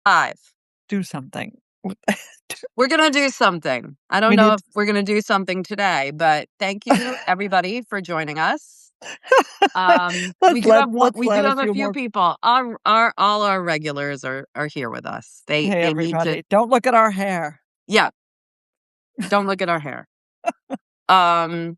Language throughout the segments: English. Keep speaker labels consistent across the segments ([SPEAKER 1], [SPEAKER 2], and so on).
[SPEAKER 1] 5.
[SPEAKER 2] Do something.
[SPEAKER 1] We're gonna do something. I don't know if we're gonna do something today, but thank you everybody for joining us. We do have a few
[SPEAKER 2] more.
[SPEAKER 1] people. All our regulars are here with us.
[SPEAKER 2] Hey,
[SPEAKER 1] They need to.
[SPEAKER 2] everybody, don't look at our hair.
[SPEAKER 1] Yeah, don't look at our hair. And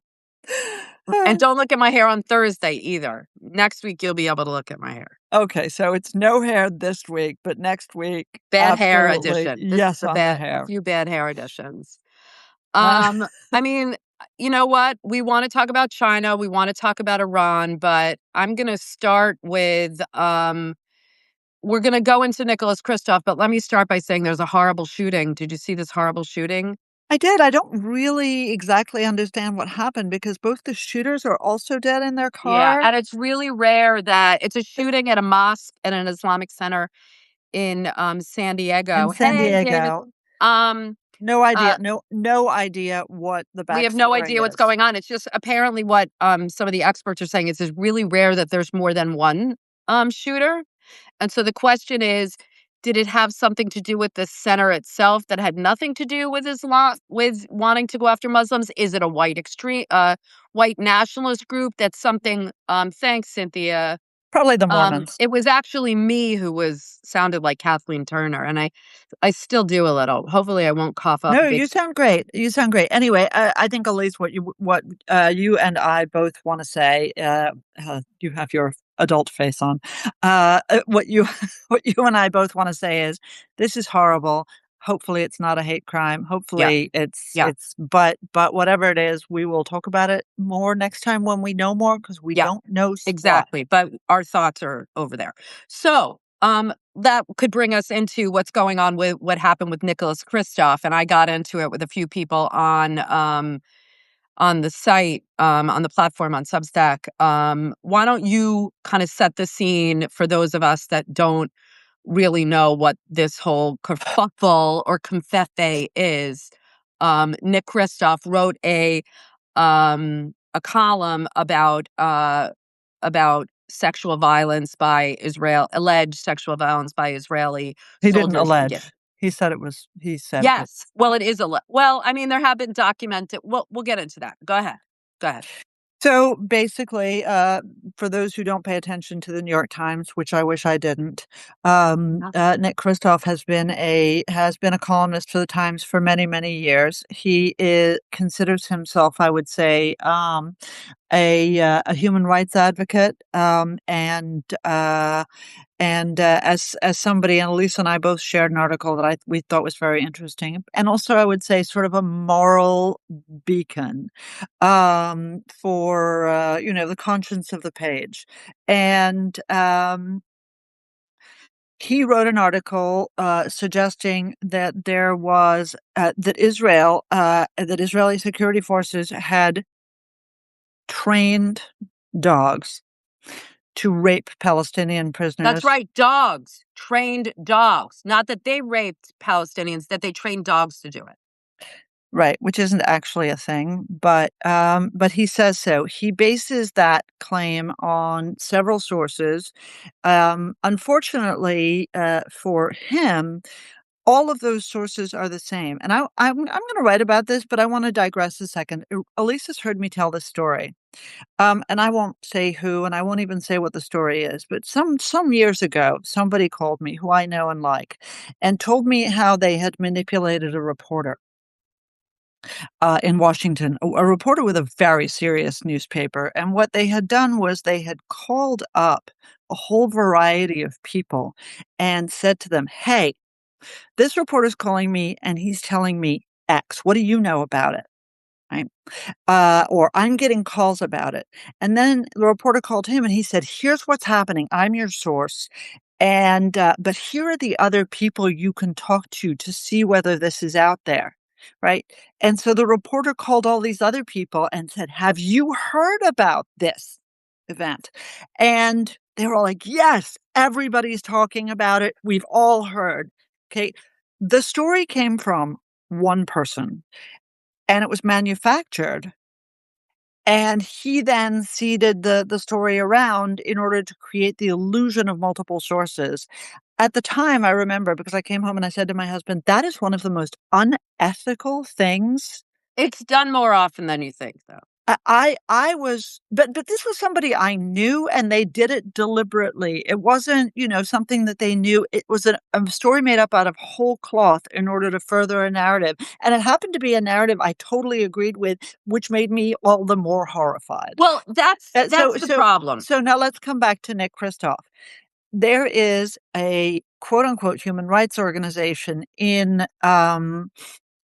[SPEAKER 1] don't look at my hair on Thursday either. Next week you'll be able to look at my hair.
[SPEAKER 2] Okay, so it's no hair this week, but next week,
[SPEAKER 1] Bad hair
[SPEAKER 2] absolutely,
[SPEAKER 1] edition. This
[SPEAKER 2] yes,
[SPEAKER 1] is
[SPEAKER 2] on the
[SPEAKER 1] a
[SPEAKER 2] hair.
[SPEAKER 1] few bad hair editions.
[SPEAKER 2] Uh,
[SPEAKER 1] I mean, you know what? We want to talk about China. We want to talk about Iran, but I'm going to start with, we're going to go into Nicholas Kristof, but let me start by saying there's a horrible shooting. Did you see this horrible shooting?
[SPEAKER 2] I did. I don't really exactly understand what happened because both the shooters are also dead in their
[SPEAKER 1] Yeah.
[SPEAKER 2] car.
[SPEAKER 1] And it's really rare that it's a shooting at a mosque at an Islamic center in San
[SPEAKER 2] In
[SPEAKER 1] Diego.
[SPEAKER 2] San
[SPEAKER 1] Hey, David.
[SPEAKER 2] Diego.
[SPEAKER 1] Um,
[SPEAKER 2] No idea.
[SPEAKER 1] uh,
[SPEAKER 2] No idea what the
[SPEAKER 1] We have no
[SPEAKER 2] backstory
[SPEAKER 1] idea what's
[SPEAKER 2] is.
[SPEAKER 1] going on. It's just apparently what some of the experts are saying is it's really rare that there's more than one shooter. And so the question is, did it have something to do with the center itself that had nothing to do with Islam, with wanting to go after Muslims? Is it a white nationalist group? That's something. Thanks, Cynthia.
[SPEAKER 2] Probably the Mormons.
[SPEAKER 1] It was actually me who sounded like Kathleen Turner, and I still do a little. Hopefully, I won't cough up
[SPEAKER 2] No,
[SPEAKER 1] big.
[SPEAKER 2] you sound great. You sound great. Anyway, I think, Elise, what you and I both want to say, you have your adult face on. What you what you and I both want to say is this is horrible. Hopefully, it's not a hate crime.
[SPEAKER 1] Yeah,
[SPEAKER 2] Hopefully,
[SPEAKER 1] yeah,
[SPEAKER 2] but whatever it is, we will talk about it more next time when we know more because we
[SPEAKER 1] yeah.
[SPEAKER 2] don't know squat.
[SPEAKER 1] Exactly, but our thoughts are over there. So, that could bring us into what's going on with what happened with Nicholas Kristof, and I got into it with a few people on the site, on the platform on Substack. Why don't you kind of set the scene for those of us that don't really know what this whole kerfuffle or confefe is? Nick Kristof wrote a column about sexual violence by alleged sexual violence by Israeli
[SPEAKER 2] He didn't
[SPEAKER 1] soldiers.
[SPEAKER 2] allege. He said it was. He said it was.
[SPEAKER 1] Yes. Well, it is well, I mean, there have been documented. We'll get into that. Go ahead. Go ahead.
[SPEAKER 2] So basically, for those who don't pay attention to the New York Times, which I wish I didn't, Nick Kristof has been a columnist for the Times for many years. Considers himself, I would say, a human rights advocate, as somebody, and Elise and I both shared an article that we thought was very interesting, and also I would say sort of a moral beacon, for the conscience of the page, and he wrote an article suggesting that there was that Israeli security forces had trained dogs to rape Palestinian prisoners.
[SPEAKER 1] That's right. Dogs, trained dogs. Not that they raped Palestinians, that they trained dogs to do it.
[SPEAKER 2] Right, which isn't actually a thing, but he says so. He bases that claim on several sources. Unfortunately, for him, all of those sources are the same. And I'm going to write about this, but I want to digress a second. Elise has heard me tell this story. And I won't say who, and I won't even say what the story is, but some years ago, somebody called me who I know and like, and told me how they had manipulated a reporter in Washington, a reporter with a very serious newspaper. And what they had done was they had called up a whole variety of people and said to them, "Hey, this reporter's calling me and he's telling me X. What do you know about it?" Right? Or I'm getting calls about it. And then the reporter called him and he said, "Here's what's happening. I'm your source. And but here are the other people you can talk to see whether this is out there." Right. And so the reporter called all these other people and said, "Have you heard about this event?" And they were all like, "Yes, everybody's talking about it. We've all heard." Okay. The story came from one person and it was manufactured. And he then seeded the story around in order to create the illusion of multiple sources. At the time, I remember because I came home and I said to my husband, "That is one of the most unethical things."
[SPEAKER 1] It's done more often than you think, though.
[SPEAKER 2] I was but this was somebody I knew, and they did it deliberately. It wasn't, something that they knew. It was a story made up out of whole cloth in order to further a narrative, and it happened to be a narrative I totally agreed with, which made me all the more horrified.
[SPEAKER 1] Well, that's
[SPEAKER 2] Uh, so
[SPEAKER 1] that's the
[SPEAKER 2] so
[SPEAKER 1] problem.
[SPEAKER 2] so now let's come back to Nick Kristof. There is a quote unquote human rights organization in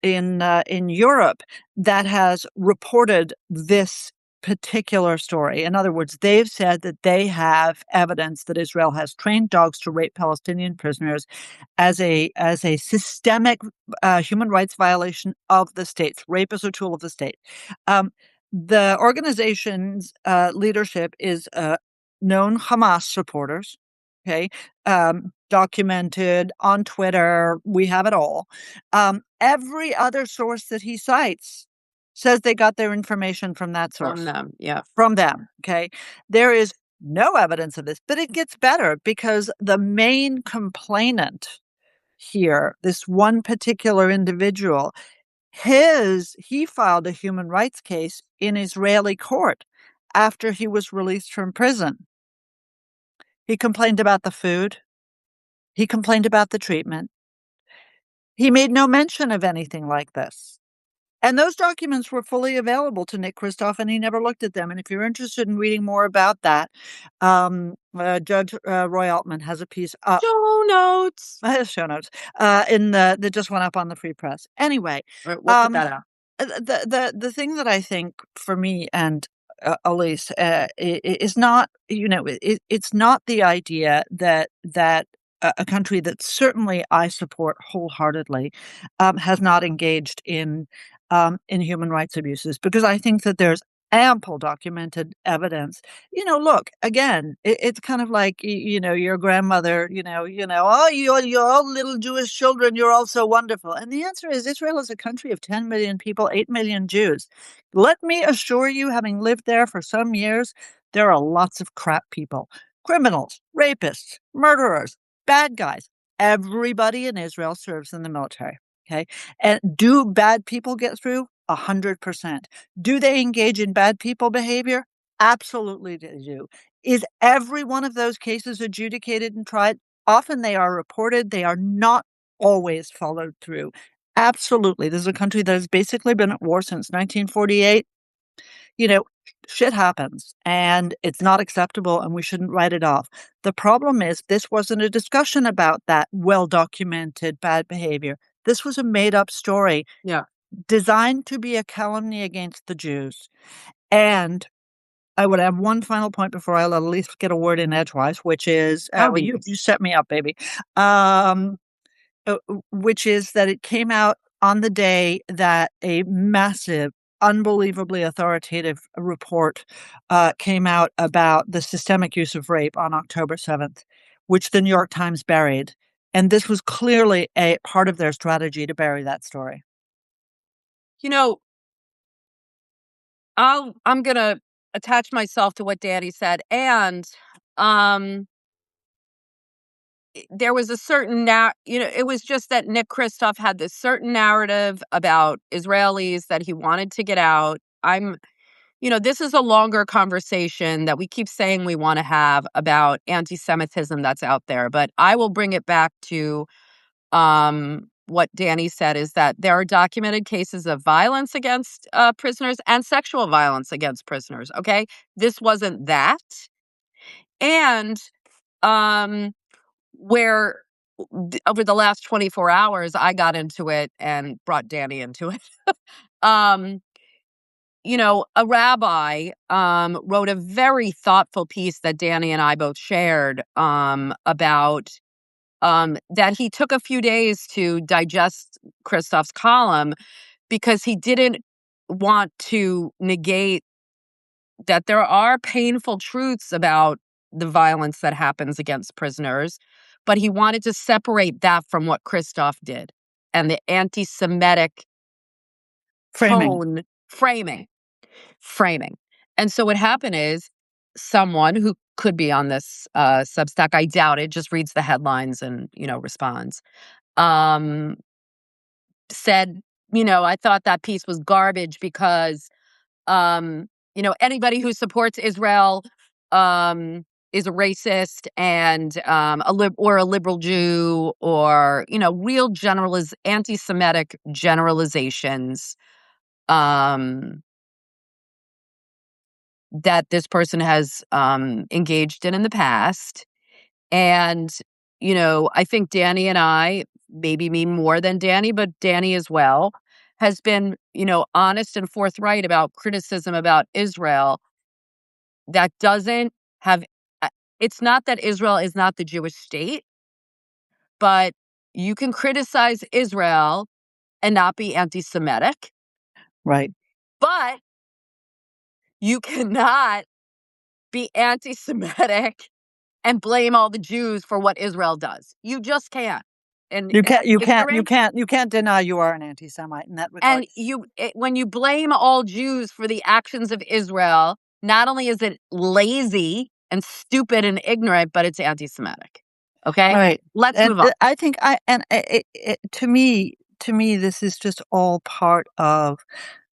[SPEAKER 2] Europe that has reported this particular story. In other words, they've said that they have evidence that Israel has trained dogs to rape Palestinian prisoners as a systemic human rights violation of the states. Rape is a tool of the state. Um, the organization's leadership is known Hamas supporters. Okay, documented on Twitter. We have it all. Every other source that he cites says they got their information from that
[SPEAKER 1] From
[SPEAKER 2] source,
[SPEAKER 1] them, yeah.
[SPEAKER 2] from them. Okay. There is no evidence of this, but it gets better because the main complainant here, this one particular individual, he filed a human rights case in Israeli court after he was released from prison. He complained about the food. He complained about the treatment. He made no mention of anything like this. And those documents were fully available to Nick Kristof, and he never looked at them. And if you're interested in reading more about that, Judge Roy Altman has a piece up,
[SPEAKER 1] Show notes.
[SPEAKER 2] show notes, in the that just went up on the Free Press. Anyway,
[SPEAKER 1] Right, we'll put
[SPEAKER 2] um,
[SPEAKER 1] that out.
[SPEAKER 2] the thing that I think for me and Elise, is not, it's not the idea that a country that certainly I support wholeheartedly has not engaged in human rights abuses, because I think that there's ample documented evidence. Look, again, it's kind of like, your grandmother, oh, you're all little Jewish children, you're all so wonderful. And the answer is Israel is a country of 10 million people, 8 million Jews. Let me assure you, having lived there for some years, there are lots of crap people, criminals, rapists, murderers, bad guys. Everybody in Israel serves in the military. Okay. And do bad people get through? 100%. Do they engage in bad people behavior? Absolutely they do. Is every one of those cases adjudicated and tried? Often they are reported. They are not always followed through. Absolutely. This is a country that has basically been at war since 1948. You know, shit happens and it's not acceptable and we shouldn't write it off. The problem is this wasn't a discussion about that well documented bad behavior. This was a made up story
[SPEAKER 1] Yeah.
[SPEAKER 2] designed to be a calumny against the Jews. And I would have one final point before I let Elise get a word in edgewise, which is,
[SPEAKER 1] Oh,
[SPEAKER 2] well, you
[SPEAKER 1] yes.
[SPEAKER 2] set me up, baby. Um, which is that it came out on the day that a massive, unbelievably authoritative report came out about the systemic use of rape on October 7th, which the New York Times buried. And this was clearly a part of their strategy to bury that story.
[SPEAKER 1] You know, I'm gonna attach myself to what Daddy said, and, um, there was a certain it was just that Nick Kristof had this certain narrative about Israelis that he wanted to get out. This is a longer conversation that we keep saying we wanna have about anti-Semitism that's out there, but I will bring it back to what Danny said is that there are documented cases of violence against prisoners and sexual violence against prisoners. Okay. This wasn't that. And um, where over the last 24 hours, I got into it and brought Danny into it. um, a rabbi wrote a very thoughtful piece that Danny and I both shared about that he took a few days to digest Kristof's column because he didn't want to negate that there are painful truths about the violence that happens against prisoners, but he wanted to separate that from what Kristof did and the anti-Semitic
[SPEAKER 2] Framing.
[SPEAKER 1] tone framing. And so what happened is someone who could be on this Substack, I doubt it, just reads the headlines and, responds, um, said, I thought that piece was garbage because, anybody who supports Israel is a racist and or a liberal Jew or, real anti-Semitic generalizations um, that this person has engaged in the past. And, I think Dany and I, maybe me more than Dany, but Dany as well, has been, honest and forthright about criticism about Israel that doesn't have, uh, it's not that Israel is not the Jewish state, but you can criticize Israel and not be anti Semitic,
[SPEAKER 2] Right.
[SPEAKER 1] but you cannot be anti Semitic and blame all the Jews for what Israel does. You just can't. And
[SPEAKER 2] You can't
[SPEAKER 1] that's
[SPEAKER 2] you can't you
[SPEAKER 1] ignorant.
[SPEAKER 2] can't you can't deny you are an anti-Semite in that regard.
[SPEAKER 1] And when you blame all Jews for the actions of Israel, not only is it lazy and stupid and ignorant, but it's anti-Semitic. Okay,
[SPEAKER 2] Right.
[SPEAKER 1] let's
[SPEAKER 2] And,
[SPEAKER 1] move on.
[SPEAKER 2] I think I and it to me, this is just all part of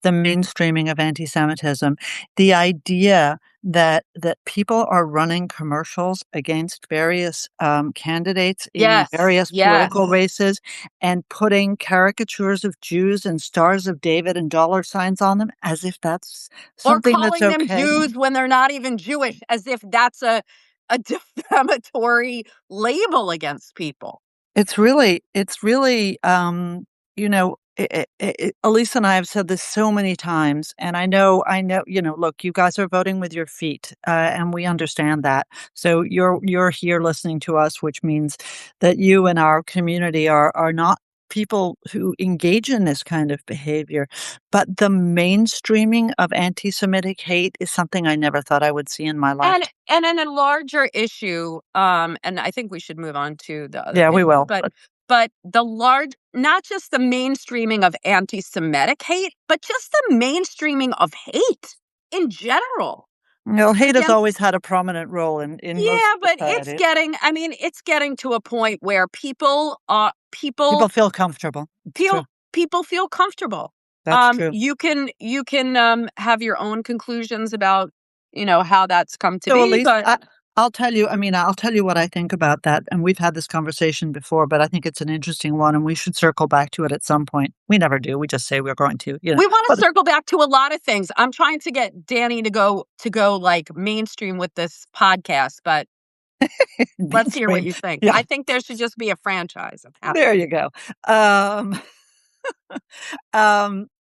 [SPEAKER 2] the mainstreaming of anti-Semitism. The idea that people are running commercials against various, candidates in
[SPEAKER 1] Yes,
[SPEAKER 2] various political
[SPEAKER 1] yes.
[SPEAKER 2] races and putting caricatures of Jews and stars of David and dollar signs on them as if that's
[SPEAKER 1] Or
[SPEAKER 2] something that's
[SPEAKER 1] calling them
[SPEAKER 2] okay.
[SPEAKER 1] Jews when they're not even Jewish, as if that's a defamatory label against people.
[SPEAKER 2] It's really, Elise and I have said this so many times, and I know, look, you guys are voting with your feet, and we understand that. So you're here listening to us, which means that you and our community are not people who engage in this kind of behavior. But the mainstreaming of anti-Semitic hate is something I never thought I would see in my
[SPEAKER 1] And
[SPEAKER 2] lifetime.
[SPEAKER 1] and in a larger issue, and I think we should move on to the other
[SPEAKER 2] Yeah, we
[SPEAKER 1] issue,
[SPEAKER 2] will.
[SPEAKER 1] but the large, not just the mainstreaming of anti-Semitic hate, but just the mainstreaming of hate in general
[SPEAKER 2] Hate has
[SPEAKER 1] against.
[SPEAKER 2] always had a prominent role in most
[SPEAKER 1] Yeah, but
[SPEAKER 2] societies.
[SPEAKER 1] it's getting to a point where people
[SPEAKER 2] People feel comfortable. It's true.
[SPEAKER 1] feel people feel comfortable.
[SPEAKER 2] That's true.
[SPEAKER 1] You can have your own conclusions about, how that's come to
[SPEAKER 2] So,
[SPEAKER 1] be,
[SPEAKER 2] Elise,
[SPEAKER 1] but
[SPEAKER 2] I'll tell you what I think about that, and we've had this conversation before, but I think it's an interesting one, and we should circle back to it at some point. We never do. We just say we're going to.
[SPEAKER 1] we want to
[SPEAKER 2] But
[SPEAKER 1] circle back to a lot of things. I'm trying to get Dany to go like mainstream with this podcast, but let's hear what
[SPEAKER 2] mainstream.
[SPEAKER 1] you think.
[SPEAKER 2] Yeah,
[SPEAKER 1] I think there should just be a franchise of half
[SPEAKER 2] there
[SPEAKER 1] of
[SPEAKER 2] you go. Um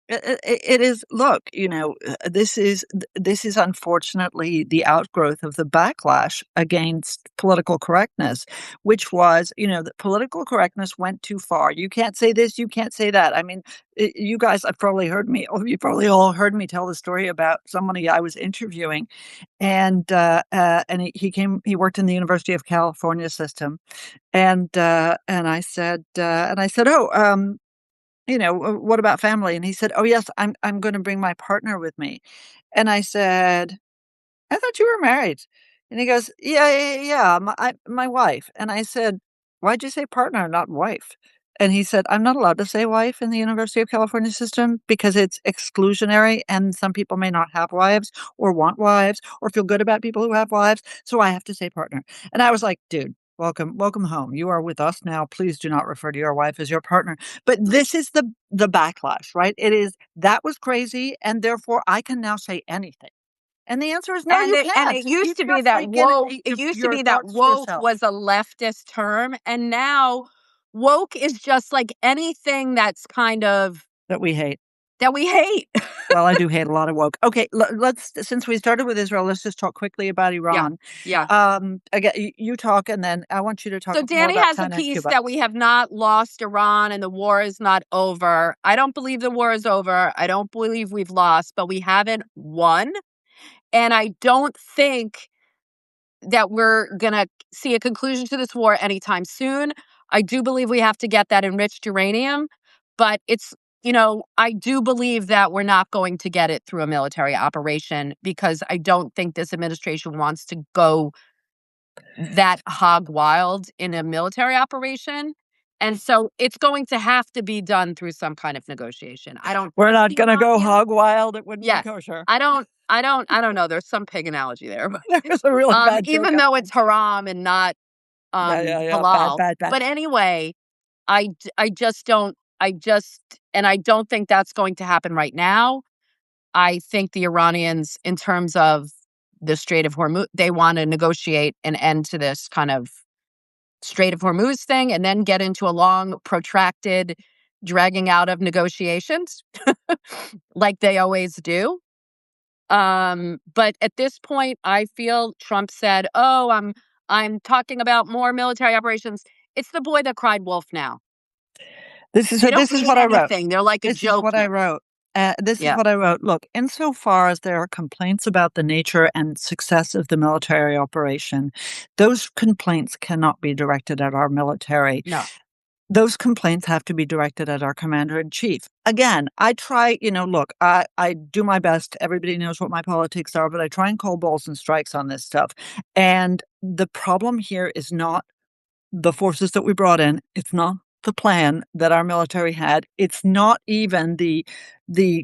[SPEAKER 2] it is look, this is unfortunately the outgrowth of the backlash against political correctness, which was, that political correctness went too far. You can't say this, you can't say that. I mean, you guys have probably heard me, or you probably all heard me tell the story about somebody I was interviewing, and he worked in the University of California system, and I said, "Oh, what about family?" And he said, "Oh, yes, I'm gonna bring my partner with me." And I said, "I thought you were married." And he goes, "Yeah, yeah, yeah, my wife." And I said, "Why'd you say partner, not wife?" And he said, "I'm not allowed to say wife in the University of California system because it's exclusionary, and some people may not have wives or want wives or feel good about people who have wives, so I have to say partner." And I was like, "Dude, welcome home. You are with us now. Please do not refer to your wife as your partner." But this is the backlash, right? It is, "That was crazy, and therefore I can now say anything." And the answer is, "No,
[SPEAKER 1] And
[SPEAKER 2] you
[SPEAKER 1] it
[SPEAKER 2] can't.
[SPEAKER 1] used
[SPEAKER 2] Keep
[SPEAKER 1] to
[SPEAKER 2] your
[SPEAKER 1] be that
[SPEAKER 2] freaking
[SPEAKER 1] woke it used to
[SPEAKER 2] your
[SPEAKER 1] be that
[SPEAKER 2] thoughts to
[SPEAKER 1] woke
[SPEAKER 2] yourself."
[SPEAKER 1] was a leftist term, and now woke is just like anything that's kind of
[SPEAKER 2] That we hate.
[SPEAKER 1] that we hate.
[SPEAKER 2] Well, I do hate a lot of woke. Okay, let's, since we started with Israel, let's just talk quickly about
[SPEAKER 1] Yeah,
[SPEAKER 2] Iran.
[SPEAKER 1] yeah.
[SPEAKER 2] Again, you talk, and then I want you to talk
[SPEAKER 1] So
[SPEAKER 2] more
[SPEAKER 1] Danny
[SPEAKER 2] about
[SPEAKER 1] has a
[SPEAKER 2] China and
[SPEAKER 1] piece
[SPEAKER 2] Cuba.
[SPEAKER 1] that we have not lost Iran and the war is not over. I don't believe the war is over. I don't believe we've lost, but we haven't won. And I don't think that we're going to see a conclusion to this war anytime soon. I do believe we have to get that enriched uranium, but it's I do believe that we're not going to get it through a military operation because I don't think this administration wants to go that hog wild in a military operation. And so it's going to have to be done through some kind of negotiation. I don't
[SPEAKER 2] We're
[SPEAKER 1] think
[SPEAKER 2] not
[SPEAKER 1] the
[SPEAKER 2] gonna go
[SPEAKER 1] Iranians.
[SPEAKER 2] hog wild, it wouldn't be
[SPEAKER 1] Yes.
[SPEAKER 2] kosher.
[SPEAKER 1] I don't know. There's some pig analogy there, but
[SPEAKER 2] There was a really bad joke
[SPEAKER 1] even
[SPEAKER 2] out
[SPEAKER 1] though
[SPEAKER 2] there.
[SPEAKER 1] it's haram and not
[SPEAKER 2] Yeah, yeah, yeah, bad,
[SPEAKER 1] halal.
[SPEAKER 2] bad, bad.
[SPEAKER 1] But anyway, I just don't I just and I don't think that's going to happen right now. I think the Iranians, in terms of the Strait of Hormuz, they want to negotiate an end to this kind of Strait of Hormuz thing and then get into a long, protracted dragging out of negotiations like they always do. But at this point, I feel Trump said, "Oh, I'm talking about more military operations." It's the boy that cried wolf now. They don't
[SPEAKER 2] This is
[SPEAKER 1] mean
[SPEAKER 2] what I wrote.
[SPEAKER 1] anything. They're like a
[SPEAKER 2] This is
[SPEAKER 1] joke
[SPEAKER 2] what I
[SPEAKER 1] now.
[SPEAKER 2] wrote. This is
[SPEAKER 1] Yeah.
[SPEAKER 2] what I wrote. Look, insofar as there are complaints about the nature and success of the military operation, those complaints cannot be directed at our military.
[SPEAKER 1] No.
[SPEAKER 2] Those complaints have to be directed at our commander in chief. Again, I try, look, I do my best. Everybody knows what my politics are, but I try and call balls and strikes on this stuff. And the problem here is not the forces that we brought in. It's not the plan that our military had. It's not even the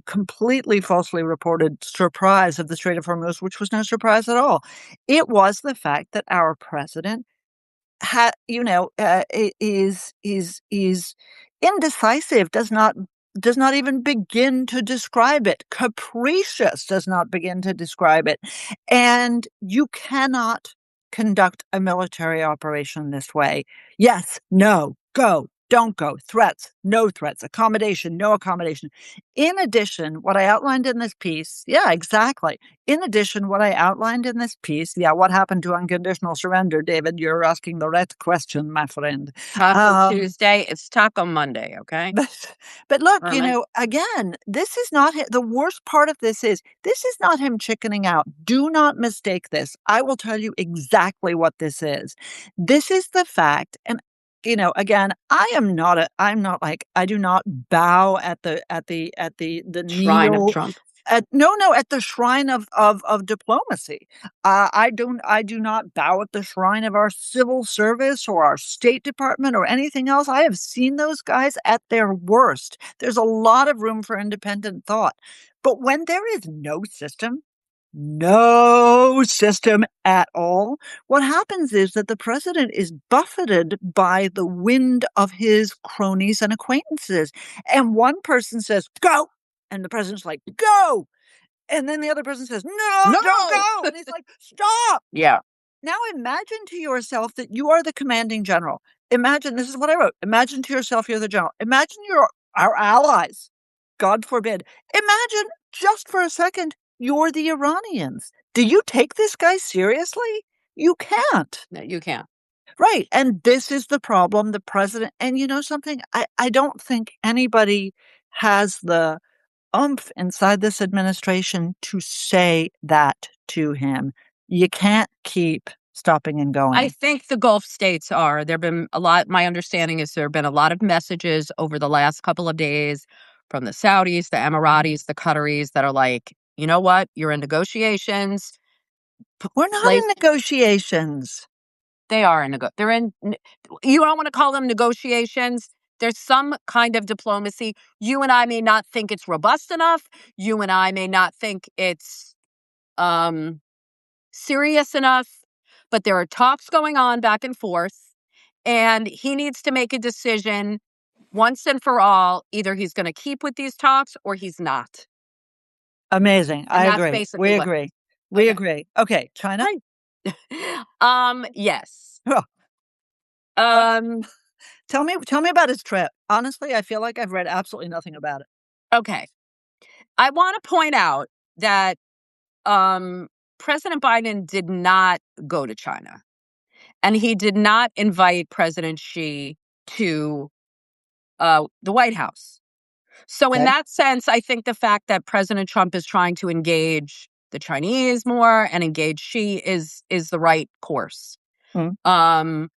[SPEAKER 2] completely falsely reported surprise of the Strait of Hormuz, which was no surprise at all. It was the fact that our president is indecisive, does not even begin to describe it. Capricious does not begin to describe it. And you cannot conduct a military operation this way. Yes, no, go, don't go, threats, no threats, accommodation, no accommodation. In addition, what I outlined in this piece, yeah, exactly. In addition, what I outlined in this piece, yeah, what happened to unconditional surrender, David? You're asking the right question, my friend.
[SPEAKER 1] Taco
[SPEAKER 2] Um,
[SPEAKER 1] Tuesday, it's Taco Monday, okay?
[SPEAKER 2] but, but look,
[SPEAKER 1] All right.
[SPEAKER 2] again, this is not the worst part of this is not him chickening out. Do not mistake this. I will tell you exactly what this is. This is the fact, and again, I'm not like I do not bow at the
[SPEAKER 1] Shrine of
[SPEAKER 2] kneel
[SPEAKER 1] Trump.
[SPEAKER 2] no, at the shrine of diplomacy. I do not bow at the shrine of our civil service or our State Department or anything else. I have seen those guys at their worst. There's a lot of room for independent thought. But when there is no system at all, what happens is that the president is buffeted by the wind of his cronies and acquaintances. And one person says, go. And the president's like, go. And then the other person says, no, don't
[SPEAKER 1] No.
[SPEAKER 2] go. And he's like, stop.
[SPEAKER 1] Yeah.
[SPEAKER 2] Now imagine to yourself that you are the commanding general. Imagine, this is what I wrote. Imagine to yourself you're the general. Imagine you're our allies. God forbid. Imagine just for a second you're the Iranians. Do you take this guy seriously? You can't.
[SPEAKER 1] No, you can't.
[SPEAKER 2] Right. And this is the problem. The president, and you know something? I don't think anybody has the umph inside this administration to say that to him. You can't keep stopping and
[SPEAKER 1] I
[SPEAKER 2] going.
[SPEAKER 1] think the Gulf states are. There've been a lot my understanding is there have been a lot of messages over the last couple of days from the Saudis, the Emiratis, the Qataris that are like, "You know what? You're in negotiations. P
[SPEAKER 2] We're not in
[SPEAKER 1] place
[SPEAKER 2] negotiations.
[SPEAKER 1] They are in they're in n you don't wanna call them negotiations. There's some kind of diplomacy. You and I may not think it's robust enough. You and I may not think it's, um, serious enough, but there are talks going on back and forth, and he needs to make a decision once and for all. Either he's gonna keep with these talks or he's not,
[SPEAKER 2] Amazing. I
[SPEAKER 1] and that's
[SPEAKER 2] agree.
[SPEAKER 1] basically
[SPEAKER 2] We
[SPEAKER 1] what
[SPEAKER 2] agree. We
[SPEAKER 1] okay.
[SPEAKER 2] agree. Okay, China?
[SPEAKER 1] Right. Yes.
[SPEAKER 2] Huh. Uh,
[SPEAKER 1] Um,
[SPEAKER 2] tell me about his trip. Honestly, I feel like I've read absolutely nothing about it.
[SPEAKER 1] okay. I wanna point out that, um, President Biden did not go to China, and he did not invite President Xi to, the White House. So in
[SPEAKER 2] Okay.
[SPEAKER 1] that sense, I think the fact that President Trump is trying to engage the Chinese more and engage Xi is the right course.
[SPEAKER 2] Mm.
[SPEAKER 1] Um,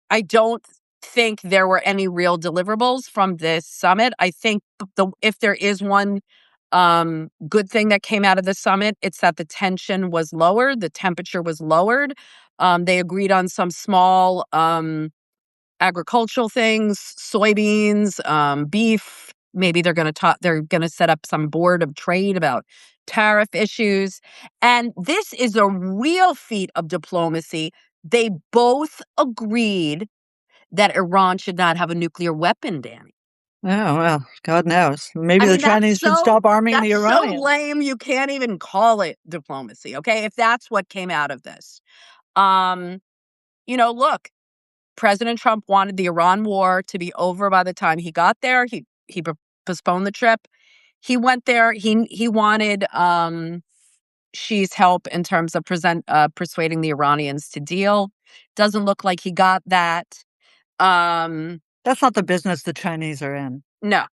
[SPEAKER 1] I don't. think there were any real deliverables from this summit. I think if there is one good thing that came out of the summit, it's that the tension was lowered, the temperature was lowered. They agreed on some small agricultural things, soybeans, beef. Maybe they're going to talk. They're going to set up some board of trade about tariff issues, and this is a real feat of diplomacy. They both agreed that Iran should not have a nuclear weapon, Danny.
[SPEAKER 2] Oh, well, God knows.
[SPEAKER 1] I
[SPEAKER 2] Maybe the
[SPEAKER 1] mean,
[SPEAKER 2] Chinese should stop arming the
[SPEAKER 1] that's so
[SPEAKER 2] Iranians.
[SPEAKER 1] lame. You can't even call it diplomacy, okay? If that's what came out of this, um, look, President Trump wanted the Iran war to be over by the time he got there. He postponed the trip. He went there. He wanted Xi's help in terms of persuading the Iranians to deal. Doesn't look like he got that. Um,
[SPEAKER 2] That's not the business the Chinese are in.
[SPEAKER 1] no.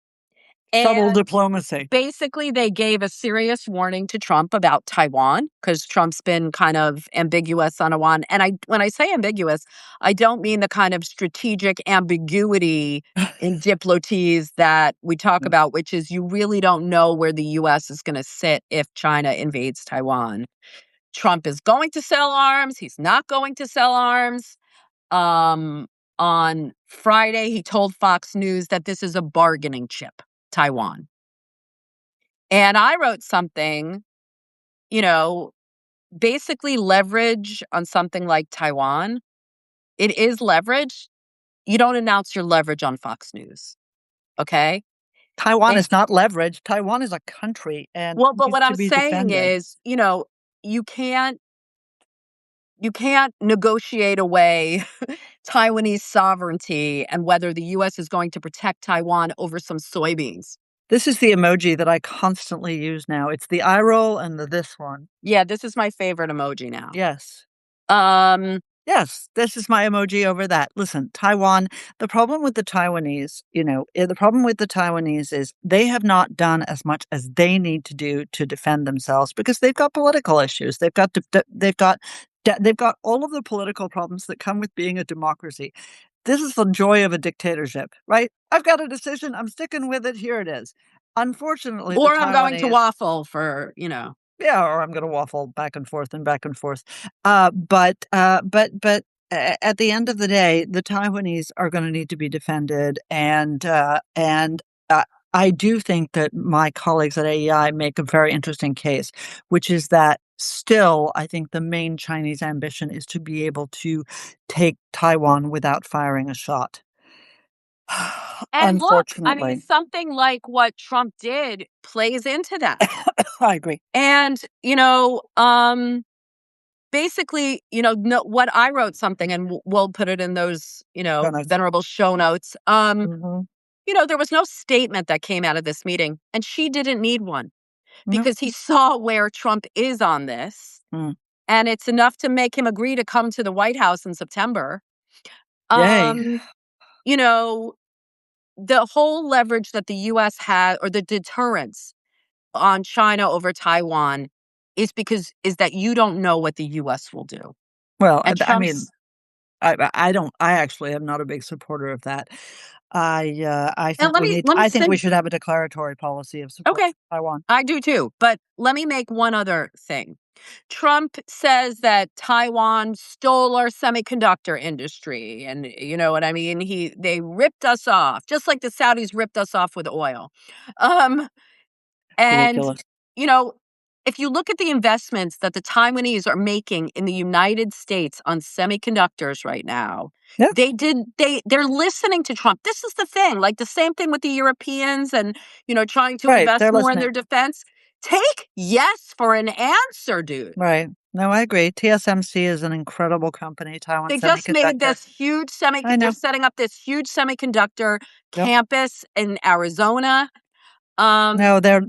[SPEAKER 2] Subtle
[SPEAKER 1] And
[SPEAKER 2] diplomacy.
[SPEAKER 1] basically, they gave a serious warning to Trump about Taiwan because Trump's been kind of ambiguous on Taiwan. And when I say ambiguous, I don't mean the kind of strategic ambiguity in diplomacies that we talk about, which is you really don't know where the U.S. is going to sit if China invades Taiwan. Trump is going to sell arms. He's not going to sell arms. Um, on Friday, he told Fox News that this is a bargaining chip, Taiwan. And I wrote something, you know, basically leverage on something like Taiwan. It is leverage. You don't announce your leverage on Fox News. Okay.
[SPEAKER 2] Taiwan
[SPEAKER 1] And,
[SPEAKER 2] is not leverage. Taiwan is a country and
[SPEAKER 1] well, but
[SPEAKER 2] needs
[SPEAKER 1] what
[SPEAKER 2] to
[SPEAKER 1] I'm
[SPEAKER 2] be
[SPEAKER 1] saying
[SPEAKER 2] defended.
[SPEAKER 1] is, you can't you can't negotiate away Taiwanese sovereignty and whether the US is going to protect Taiwan over some soybeans.
[SPEAKER 2] This is the emoji that I constantly use now. It's the eye roll and the this one.
[SPEAKER 1] Yeah, this is my favorite emoji now.
[SPEAKER 2] Yes.
[SPEAKER 1] Um,
[SPEAKER 2] Yes, this is my emoji over that. Listen, Taiwan, the problem with the Taiwanese, the problem with the Taiwanese is they have not done as much as they need to do to defend themselves because they've got political issues. They've got all of the political problems that come with being a democracy. This is the joy of a dictatorship, right? I've got a decision. I'm sticking with it. Here it is. Unfortunately, the
[SPEAKER 1] or I'm going to
[SPEAKER 2] Taiwanese,
[SPEAKER 1] waffle for.
[SPEAKER 2] yeah, or I'm gonna waffle back and forth and back and forth. But at the end of the day, the Taiwanese are gonna need to be defended, and I do think that my colleagues at AEI make a very interesting case, which is that still, I think the main Chinese ambition is to be able to take Taiwan without firing a shot.
[SPEAKER 1] And look, I mean,
[SPEAKER 2] Unfortunately.
[SPEAKER 1] something like what Trump did plays into that.
[SPEAKER 2] I agree.
[SPEAKER 1] And, basically, no, what I wrote something, and we'll put it in those,
[SPEAKER 2] Donuts.
[SPEAKER 1] venerable show notes.
[SPEAKER 2] Mhm.
[SPEAKER 1] There was no statement that came out of this meeting, and she didn't need one
[SPEAKER 2] No.
[SPEAKER 1] because he saw where Trump is on this.
[SPEAKER 2] Mm.
[SPEAKER 1] And it's enough to make him agree to come to the White House in September.
[SPEAKER 2] Yay.
[SPEAKER 1] Um, you know, the whole leverage that the US had, or the deterrence on China over Taiwan, is that you don't know what the US will do.
[SPEAKER 2] Well,
[SPEAKER 1] And
[SPEAKER 2] I mean,
[SPEAKER 1] Trump's
[SPEAKER 2] I don't I actually am not a big supporter of that.
[SPEAKER 1] and let me
[SPEAKER 2] I think
[SPEAKER 1] say,
[SPEAKER 2] we should have a declaratory policy of support
[SPEAKER 1] okay,
[SPEAKER 2] for Taiwan.
[SPEAKER 1] I do too. But let me make one other thing. Trump says that Taiwan stole our semiconductor industry. And you know what I mean? They ripped us off, just like the Saudis ripped us off with oil. Um, And,
[SPEAKER 2] Ridiculous.
[SPEAKER 1] you know, if you look at the investments that the Taiwanese are making in the United States on semiconductors right now,
[SPEAKER 2] Yeah,
[SPEAKER 1] they're listening to Trump. This is the thing, like the same thing with the Europeans and, trying to
[SPEAKER 2] right,
[SPEAKER 1] invest
[SPEAKER 2] they're
[SPEAKER 1] more in
[SPEAKER 2] listening.
[SPEAKER 1] their defense. Take yes for an answer, dude.
[SPEAKER 2] Right. No, I agree. TSMC is an incredible company, Taiwan
[SPEAKER 1] They just made
[SPEAKER 2] Semiconductor.
[SPEAKER 1] this huge
[SPEAKER 2] I
[SPEAKER 1] they're
[SPEAKER 2] know.
[SPEAKER 1] setting up this huge semiconductor
[SPEAKER 2] Yep.
[SPEAKER 1] campus in Arizona. Um,
[SPEAKER 2] No, their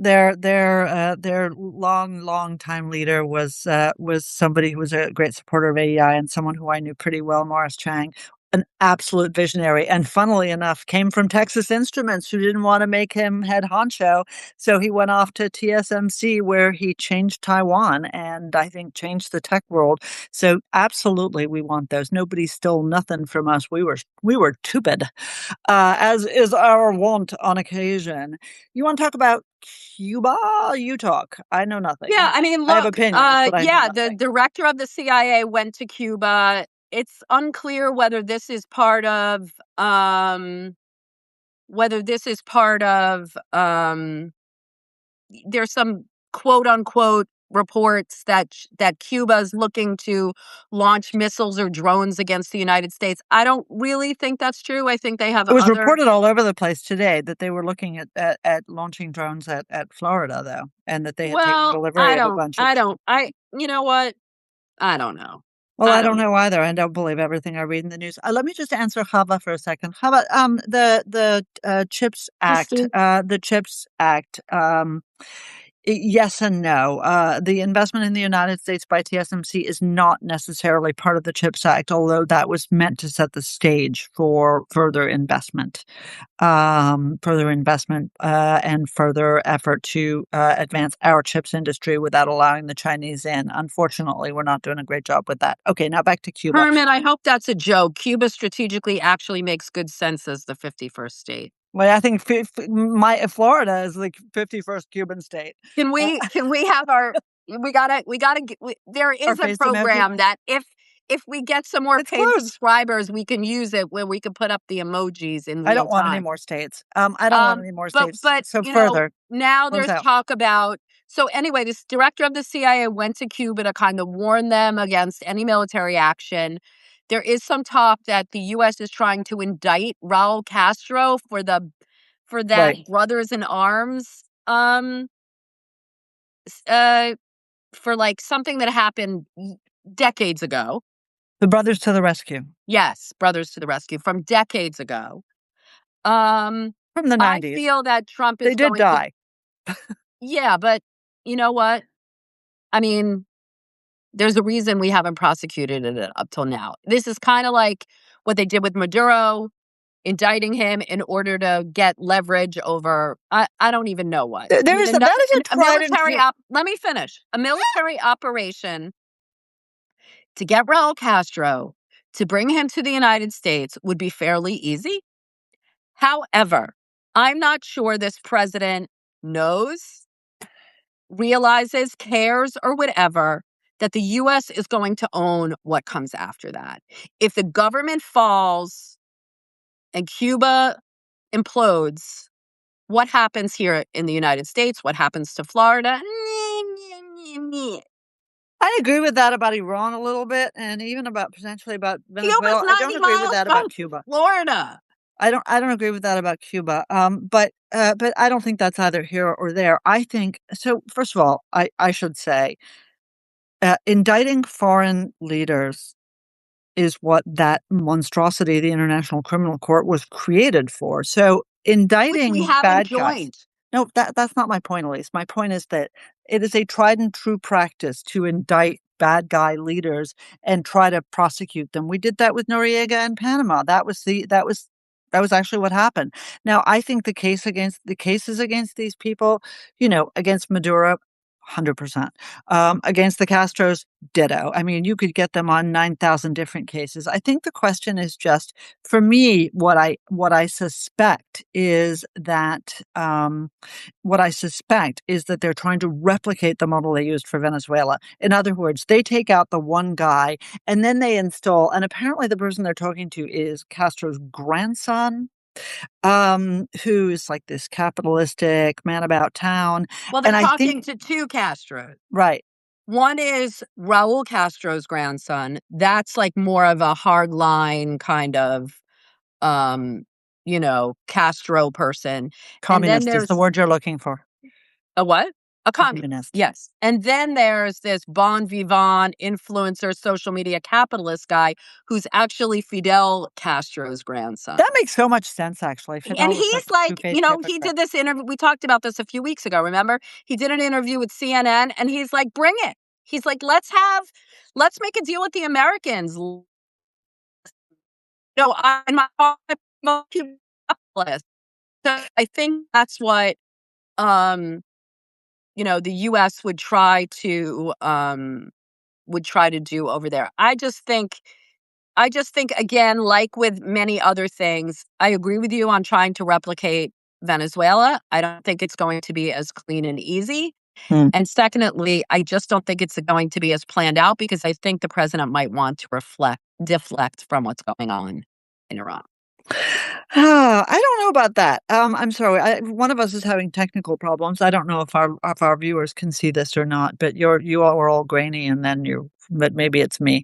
[SPEAKER 2] long time leader was somebody who was a great supporter of AEI and someone who I knew pretty well, Morris Chang. An absolute visionary, and funnily enough, came from Texas Instruments, who didn't want to make him head honcho. So he went off to TSMC, where he changed Taiwan and I think changed the tech world. So absolutely, we want those. Nobody stole nothing from us. We were stupid, as is our wont on occasion. You want to talk about Cuba? You talk. I know
[SPEAKER 1] Yeah,
[SPEAKER 2] nothing.
[SPEAKER 1] I mean,
[SPEAKER 2] I have
[SPEAKER 1] look,
[SPEAKER 2] opinions, but I know
[SPEAKER 1] yeah, the
[SPEAKER 2] nothing.
[SPEAKER 1] director of the CIA went to Cuba. It's unclear whether this is part of there's some quote unquote reports that Cuba's looking to launch missiles or drones against the United States. I don't really think that's true. I think they have
[SPEAKER 2] It was
[SPEAKER 1] other
[SPEAKER 2] reported all over the place today that they were looking at launching drones at Florida, though, and that they had taken
[SPEAKER 1] well,
[SPEAKER 2] delivery of a bunch of.
[SPEAKER 1] you know what? I don't know.
[SPEAKER 2] Well,
[SPEAKER 1] I
[SPEAKER 2] I don't
[SPEAKER 1] don't
[SPEAKER 2] know either. I don't believe everything I read in the news. Let me just answer Hava for a second. How about the CHIPS Act?
[SPEAKER 1] know.
[SPEAKER 2] The CHIPS Act. Yes and no. The investment in the United States by TSMC is not necessarily part of the CHIPS Act, although that was meant to set the stage for and further effort to advance our chips industry without allowing the Chinese in. Unfortunately, we're not doing a great job with that. Okay, now back to Cuba.
[SPEAKER 1] Herman, I hope that's a joke. Cuba strategically actually makes good sense as the 51st state.
[SPEAKER 2] Well, I think my Florida is like 51st Cuban state.
[SPEAKER 1] Can we have our there
[SPEAKER 2] Our
[SPEAKER 1] is a
[SPEAKER 2] face emoji.
[SPEAKER 1] program that if we get some more
[SPEAKER 2] It's
[SPEAKER 1] paid
[SPEAKER 2] close.
[SPEAKER 1] subscribers, we can use it where we can put up the emojis in
[SPEAKER 2] I
[SPEAKER 1] real
[SPEAKER 2] don't want any
[SPEAKER 1] time.
[SPEAKER 2] more states. I don't want any more states.
[SPEAKER 1] But
[SPEAKER 2] So further,
[SPEAKER 1] now
[SPEAKER 2] close
[SPEAKER 1] there's
[SPEAKER 2] out.
[SPEAKER 1] talk about so anyway, this director of the CIA went to Cuba to kind of warn them against any military action. There is some talk that the US is trying to indict Raul Castro for that
[SPEAKER 2] Right.
[SPEAKER 1] brothers in arms s- uh for like something that happened decades ago.
[SPEAKER 2] The brothers to the rescue
[SPEAKER 1] Yes, brothers to the rescue from decades ago. Um
[SPEAKER 2] from the
[SPEAKER 1] I
[SPEAKER 2] 90s.
[SPEAKER 1] feel that Trump
[SPEAKER 2] They
[SPEAKER 1] is
[SPEAKER 2] did
[SPEAKER 1] going to
[SPEAKER 2] die.
[SPEAKER 1] yeah, but you know what? I mean, there's a reason we haven't prosecuted it up till now. This is kind of like what they did with Maduro, indicting him in order to get leverage over I don't even know what. I
[SPEAKER 2] There
[SPEAKER 1] mean,
[SPEAKER 2] is that is a
[SPEAKER 1] a
[SPEAKER 2] tried and
[SPEAKER 1] military
[SPEAKER 2] true.
[SPEAKER 1] op. Let me finish. A military operation to get Raul Castro to bring him to the United States would be fairly easy. However, I'm not sure this president knows, realizes, cares, or whatever that the US is going to own what comes after that. If the government falls and Cuba implodes, what happens here in the United States? What happens to Florida?
[SPEAKER 2] I agree with that about Iran a little bit, and even about potentially about
[SPEAKER 1] Cuba's
[SPEAKER 2] Venezuela. I don't
[SPEAKER 1] 90
[SPEAKER 2] agree with
[SPEAKER 1] miles
[SPEAKER 2] that
[SPEAKER 1] from
[SPEAKER 2] about Cuba.
[SPEAKER 1] Florida.
[SPEAKER 2] I don't agree with that about Cuba. But I don't think that's either here or there. I think so. First of all, I should say, indicting foreign leaders is what that monstrosity, the International Criminal Court, was created for. So
[SPEAKER 1] Which we
[SPEAKER 2] indicting
[SPEAKER 1] haven't
[SPEAKER 2] bad guys.
[SPEAKER 1] joined.
[SPEAKER 2] No, that's not my point, Elise. My point is that it is a tried and true practice to indict bad guy leaders and try to prosecute them. We did that with Noriega in Panama. That was actually what happened. Now, I think the cases against these people, against Maduro, 100%. Against the Castros, ditto. I mean, you could get them on 9,000 different cases. I think the question is just, for me, what I suspect is that they're trying to replicate the model they used for Venezuela. In other words, they take out the one guy and then they install, and apparently the person they're talking to is Castro's grandson, who is like this capitalistic man about town.
[SPEAKER 1] Well, they're
[SPEAKER 2] And I think,
[SPEAKER 1] talking to two Castros.
[SPEAKER 2] right.
[SPEAKER 1] One is Raul Castro's grandson. That's like more of a hardline kind of, um, Castro person. And then
[SPEAKER 2] Communist is the
[SPEAKER 1] there's
[SPEAKER 2] word you're looking for.
[SPEAKER 1] a what? A communist.
[SPEAKER 2] Communist.
[SPEAKER 1] Yes. And then there's this bon vivant influencer, social media capitalist guy who's actually Fidel Castro's grandson.
[SPEAKER 2] That makes so much sense, actually.
[SPEAKER 1] And
[SPEAKER 2] Fidel was such
[SPEAKER 1] he's
[SPEAKER 2] a
[SPEAKER 1] like,
[SPEAKER 2] two-faced
[SPEAKER 1] he
[SPEAKER 2] hypocrite.
[SPEAKER 1] did this interview. We talked about this a few weeks ago, remember? He did an interview with CNN and he's like, bring it. He's like, let's make a deal with the Americans. No, I in my heart, I'm Cuban list. So I think that's what, um, the US would try to do over there. I just think, again, like with many other things, I agree with you on trying to replicate Venezuela. I don't think it's going to be as clean and easy.
[SPEAKER 2] Hmm.
[SPEAKER 1] And secondly, I just don't think it's going to be as planned out because I think the president might want to deflect from what's going on in Iran.
[SPEAKER 2] I don't know about that. I'm sorry. One of us is having technical problems. I don't know if our viewers can see this or not, but you all were all grainy, and then but maybe it's me.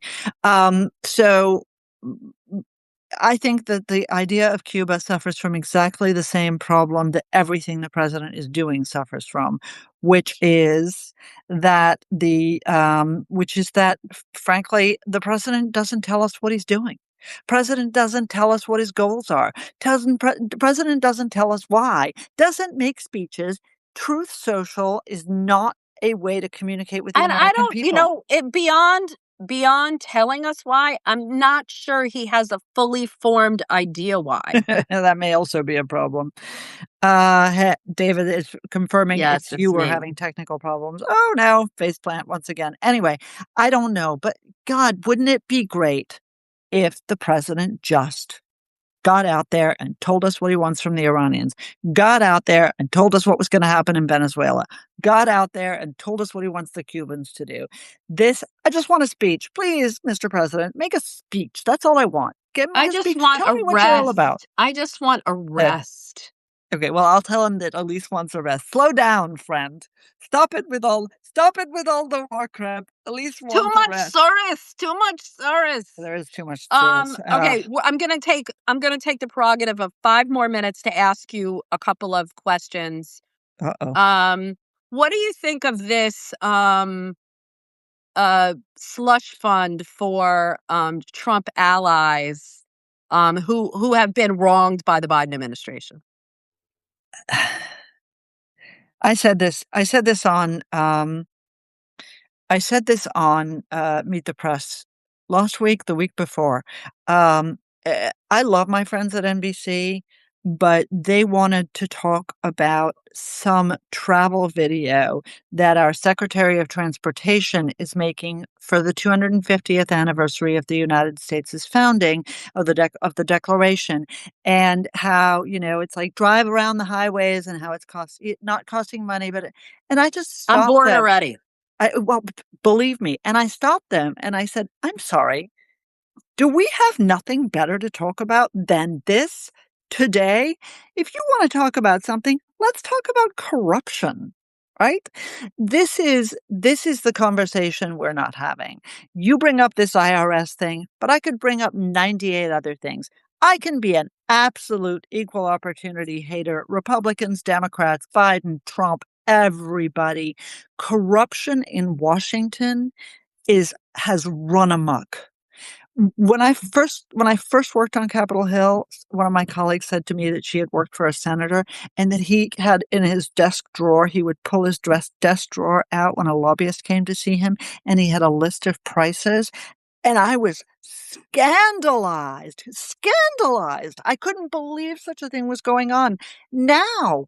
[SPEAKER 2] So I think that the idea of Cuba suffers from exactly the same problem that everything the president is doing suffers from, which is frankly, the president doesn't tell us what he's doing. President doesn't tell us what his goals are. The president doesn't tell us why. Doesn't make speeches. Truth Social is not a way to communicate with the
[SPEAKER 1] And I
[SPEAKER 2] American
[SPEAKER 1] don't,
[SPEAKER 2] people.
[SPEAKER 1] beyond telling us why, I'm not sure he has a fully formed idea why.
[SPEAKER 2] That may also be a problem. David is confirming
[SPEAKER 1] Yes,
[SPEAKER 2] it's you
[SPEAKER 1] it's
[SPEAKER 2] were
[SPEAKER 1] me.
[SPEAKER 2] having technical problems. Oh no, faceplant once again. Anyway, I don't know, but God, wouldn't it be great if the president just got out there and told us what he wants from the Iranians, got out there and told us what was going to happen in Venezuela, got out there and told us what he wants the Cubans to do. I just want a speech. Please, Mr. President, make a speech. That's all I want.
[SPEAKER 1] I
[SPEAKER 2] Make a
[SPEAKER 1] just
[SPEAKER 2] speech.
[SPEAKER 1] want
[SPEAKER 2] Tell
[SPEAKER 1] a
[SPEAKER 2] me what you're all about.
[SPEAKER 1] rest. I just want a
[SPEAKER 2] Uh,
[SPEAKER 1] rest.
[SPEAKER 2] Okay, well, I'll tell him that Elise wants a rest. Slow down, friend. Stop it with all the war crap. Elise
[SPEAKER 1] Too
[SPEAKER 2] wants a
[SPEAKER 1] much
[SPEAKER 2] rest.
[SPEAKER 1] service. Too much service.
[SPEAKER 2] There is too much service.
[SPEAKER 1] Okay, I'm gonna take the prerogative of 5 more minutes to ask you a couple of questions.
[SPEAKER 2] Uh-oh.
[SPEAKER 1] What do you think of this slush fund for Trump allies who have been wronged by the Biden administration?
[SPEAKER 2] I said this on Meet the Press last week, the week before. I love my friends at NBC, but they wanted to talk about some travel video that our Secretary of Transportation is making for the 250th anniversary of the United States' founding of the Declaration, and how it's like drive around the highways and how not costing money, and I just
[SPEAKER 1] I'm
[SPEAKER 2] stopped
[SPEAKER 1] bored
[SPEAKER 2] them.
[SPEAKER 1] already.
[SPEAKER 2] Believe me, and I stopped them and I said, "I'm sorry. Do we have nothing better to talk about than this today? If you want to talk about something, let's talk about corruption." Right? This is the conversation we're not having. You bring up this IRS thing, but I could bring up 98 other things. I can be an absolute equal opportunity hater. Republicans, Democrats, Biden, Trump, everybody. Corruption in Washington is has run amok. When I first worked on Capitol Hill, one of my colleagues said to me that she had worked for a senator and that he had in his desk drawer, he would pull his desk drawer out when a lobbyist came to see him, and he had a list of prices, and I was scandalized, scandalized. I couldn't believe such a thing was going on. Now,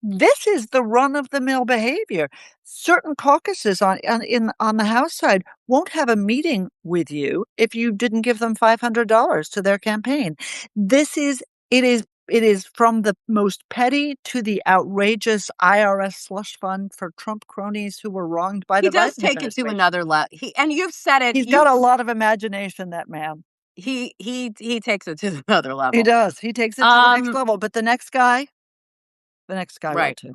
[SPEAKER 2] this is the run-of-the-mill behavior. Certain caucuses on the House side won't have a meeting with you if you didn't give them $500 to their campaign. This is it is from the most petty to the outrageous IRS slush fund for Trump cronies who were wronged by
[SPEAKER 1] He
[SPEAKER 2] the
[SPEAKER 1] does
[SPEAKER 2] Biden
[SPEAKER 1] take it to
[SPEAKER 2] administration.
[SPEAKER 1] another level. And you've said it.
[SPEAKER 2] He's got a lot of imagination, that man.
[SPEAKER 1] He takes it to another
[SPEAKER 2] He
[SPEAKER 1] level.
[SPEAKER 2] does. He takes it to the next
[SPEAKER 1] Um,
[SPEAKER 2] level, but the next guy will
[SPEAKER 1] right,
[SPEAKER 2] too.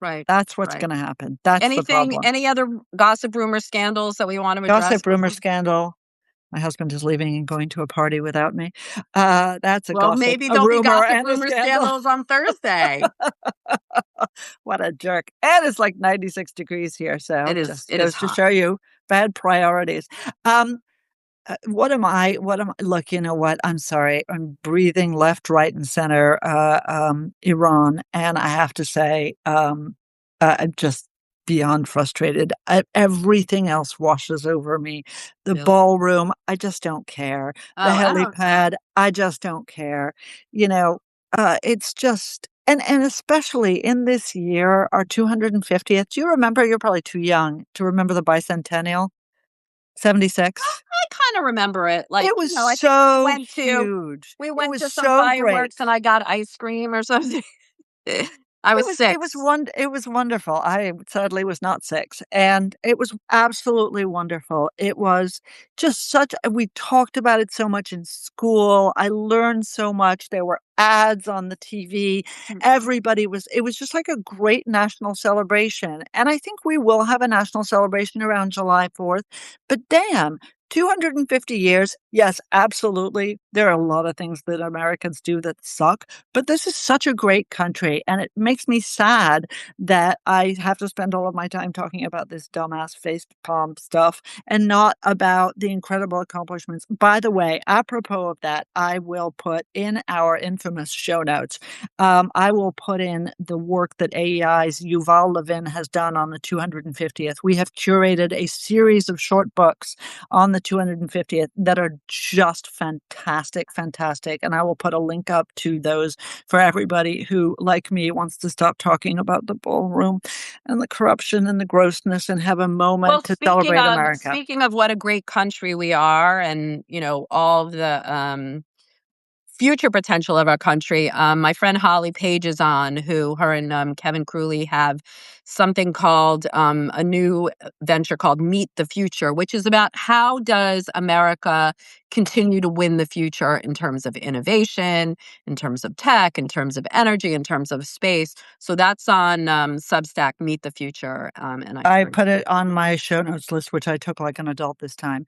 [SPEAKER 1] right,
[SPEAKER 2] That's what's
[SPEAKER 1] right.
[SPEAKER 2] gonna happen. That's the problem.
[SPEAKER 1] Any other gossip, rumor, scandals that we want to address
[SPEAKER 2] Gossip, rumor,
[SPEAKER 1] before?
[SPEAKER 2] scandal. My husband is leaving and going to a party without me. That's a
[SPEAKER 1] Well,
[SPEAKER 2] gossip,
[SPEAKER 1] maybe
[SPEAKER 2] a
[SPEAKER 1] there'll be
[SPEAKER 2] rumor,
[SPEAKER 1] gossip,
[SPEAKER 2] and a
[SPEAKER 1] rumor,
[SPEAKER 2] scandal.
[SPEAKER 1] scandals on Thursday.
[SPEAKER 2] What a jerk. And it's like 96 degrees here, so
[SPEAKER 1] It is.
[SPEAKER 2] just
[SPEAKER 1] It is
[SPEAKER 2] goes to
[SPEAKER 1] hot.
[SPEAKER 2] show you bad priorities. Um, look, you know what? I'm sorry. I'm breathing left, right, and center, Iran, and I have to say, I'm just beyond frustrated. Everything else washes over me. The
[SPEAKER 1] Really?
[SPEAKER 2] ballroom, I just don't care. The
[SPEAKER 1] Oh, I don't
[SPEAKER 2] helipad, I just don't care. You know, it's just and especially in this year, our 250th. Do you remember? You're probably too young to remember the bicentennial. 76.
[SPEAKER 1] I kinda remember it, like,
[SPEAKER 2] It was
[SPEAKER 1] I think
[SPEAKER 2] so huge.
[SPEAKER 1] we
[SPEAKER 2] It
[SPEAKER 1] went
[SPEAKER 2] was
[SPEAKER 1] to some
[SPEAKER 2] so great.
[SPEAKER 1] fireworks and I got ice cream or something. I was
[SPEAKER 2] It was
[SPEAKER 1] 6.
[SPEAKER 2] it was wonderful. I sadly was not 6, and it was absolutely wonderful. It was just such we talked about it so much in school. I learned so much. There were ads on the TV.
[SPEAKER 1] Mm.
[SPEAKER 2] Everybody was it was just like a great national celebration, and I think we will have a national celebration around July 4th, but damn, 250 years, yes, absolutely. There are a lot of things that Americans do that suck, but this is such a great country, and it makes me sad that I have to spend all of my time talking about this dumbass face palm stuff and not about the incredible accomplishments. By the way, apropos of that, I will put in our infamous show notes, I will put in the work that AEI's Yuval Levin has done on the 250th. We have curated a series of short books on the 250th that are just fantastic, fantastic. And I will put a link up to those for everybody who, like me, wants to stop talking about the ballroom and the corruption and the grossness and have a
[SPEAKER 1] Well,
[SPEAKER 2] moment to celebrate America.
[SPEAKER 1] speaking of what a great country we are and, all the, future potential of our country. My friend Holly Page is on, who her and Kevin Crewley have something called a new venture called Meet the Future, which is about how does America continue to win the future in terms of innovation, in terms of tech, in terms of energy, in terms of space. So that's on Substack, Meet the Future, and I
[SPEAKER 2] I
[SPEAKER 1] encourage.
[SPEAKER 2] put it on my show notes list, which I took like an adult this time.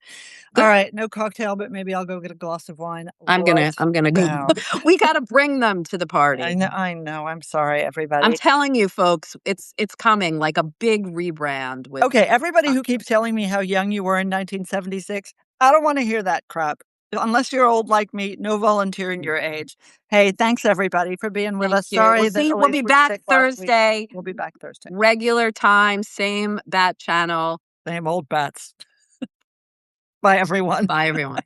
[SPEAKER 2] All right, no cocktail, but maybe I'll go get a glass of wine right
[SPEAKER 1] I'm gonna go.
[SPEAKER 2] now.
[SPEAKER 1] We got to bring them to the party.
[SPEAKER 2] I know. I'm sorry,
[SPEAKER 1] I'm
[SPEAKER 2] everybody.
[SPEAKER 1] telling you, folks, it's coming like a big rebrand with.
[SPEAKER 2] Okay, everybody
[SPEAKER 1] Uh,
[SPEAKER 2] who keeps telling me how young you were in 1976, I don't wanna hear that crap. Unless you're old like me, no volunteering your age. Hey, thanks everybody for being with
[SPEAKER 1] Thank
[SPEAKER 2] us.
[SPEAKER 1] you.
[SPEAKER 2] Sorry that
[SPEAKER 1] We'll
[SPEAKER 2] Elise
[SPEAKER 1] be
[SPEAKER 2] was
[SPEAKER 1] back
[SPEAKER 2] sick last week.
[SPEAKER 1] Thursday,
[SPEAKER 2] We'll be back Thursday.
[SPEAKER 1] regular time, same bat channel.
[SPEAKER 2] Same old bats. Bye, everyone.
[SPEAKER 1] Bye, everyone.